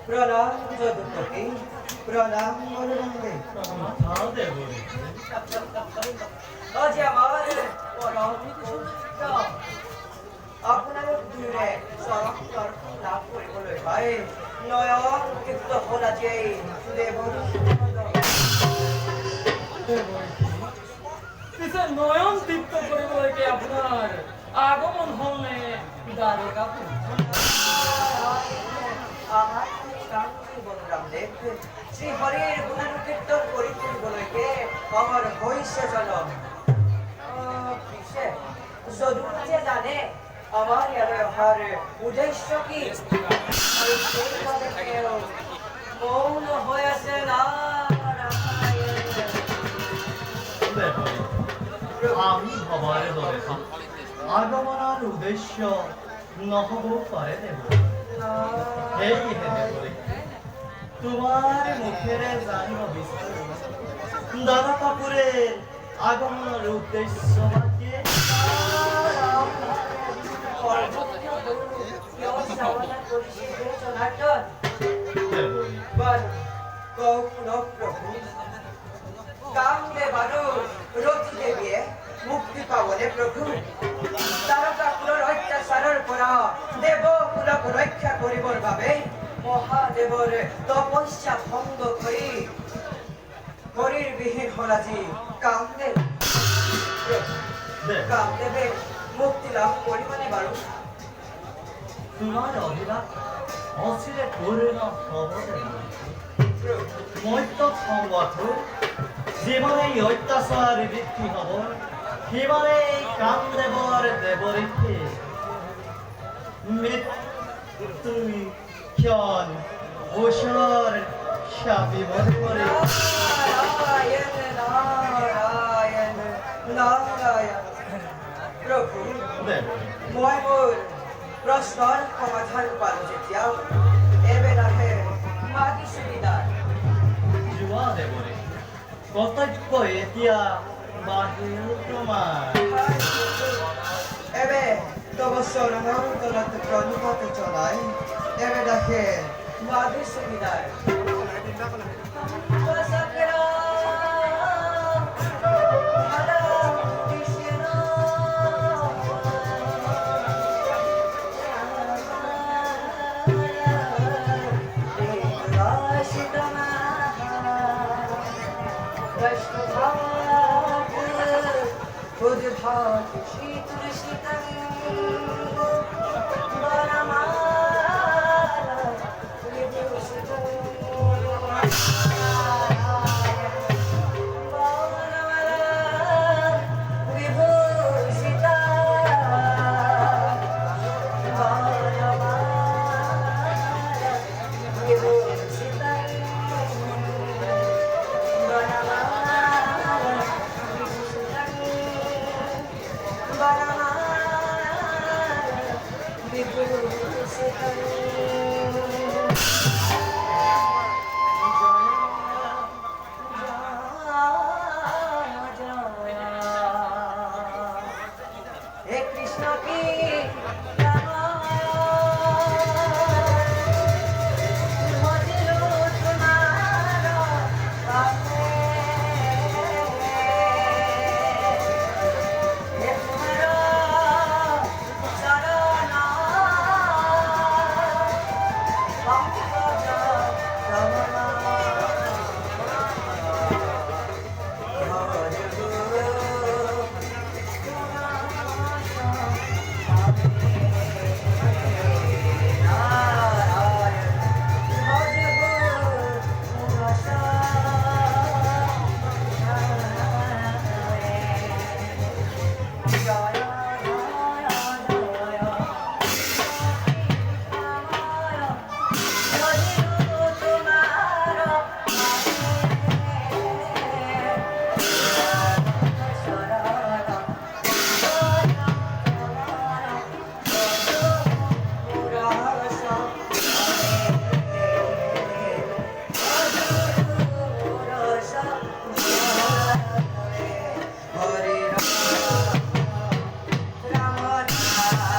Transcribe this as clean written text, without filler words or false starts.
প্রণাম যদুপতি, প্রণাম মনোরঞ্জে। আজি আমার পরম পূজ্য আপনার দূরে চরম দর্শন লাভ কৰিবলৈ পাই নয়ন তৃপ্ত হল আজি দেৱৰ পিছে নয়ন তৃপ্ত কৰিবলৈকে আপোনাৰ আগমন হলনে দ্বাৰকাপুৰ? আমার স্বামী বলরাম দেব শ্রী হরির গুণানুকীর্তন কৰি তুলিবলৈকে আমার হৈছে জনম। পিছে যদুপতিয়ে জানে আমার ইয়ালৈ অহাৰ উদ্দেশ্য কি, আৰু সেইবাবে তেওঁ মৌন হৈ আছে আমি ভবাৰ দৰে আগমনৰ উদ্দেশ্য নহ'ব পাৰে দেৱ। সেয়েহে দেৱৰী তোমাৰ মুখেৰে জানিব বিচাৰো দ্বাৰকাপুৰৰ আগমনৰ উদ্দেশ্য কি? মুক্তি পাবলে প্রভু দ্বাৰকাপুৰৰ অত্যাচাৰৰ পৰা দেৱকুলক ৰক্ষা কৰিবৰ বাবে মহাদেৱৰ তপস্যা ভংগ কৰি হৰিৰ বিহীন হল আজি কামদেৱ। কামদেৱে মুক্তি লাভ কৰিবনে বাৰু? তোমাৰ অভিলাষ অচিৰে পূৰ্ণ হ'ব মত্য সংগঠন যিমানেই অত্যাচাৰ বৃদ্ধি হ'ব সিমানেই কামদেৱৰ দেৱৰীতি মৃত্যু ক্ষণ ওচৰ চাপিবলৈ পৰে। নারায়ণ নারায়ণ নারায়ণ। প্ৰভু মই মোৰ প্ৰশ্নৰ সমাধান পালো যেতিয়া এবেলাহে মাগিছো বিদায়। যোৱা দেৱৰী কৰ্তব্য এতিয়া বাহিৰ তোমাৰ। এবে তব চৰণৰ তলত প্ৰণিপাত জনাই এবেলাহে মাগিছো বিদায়।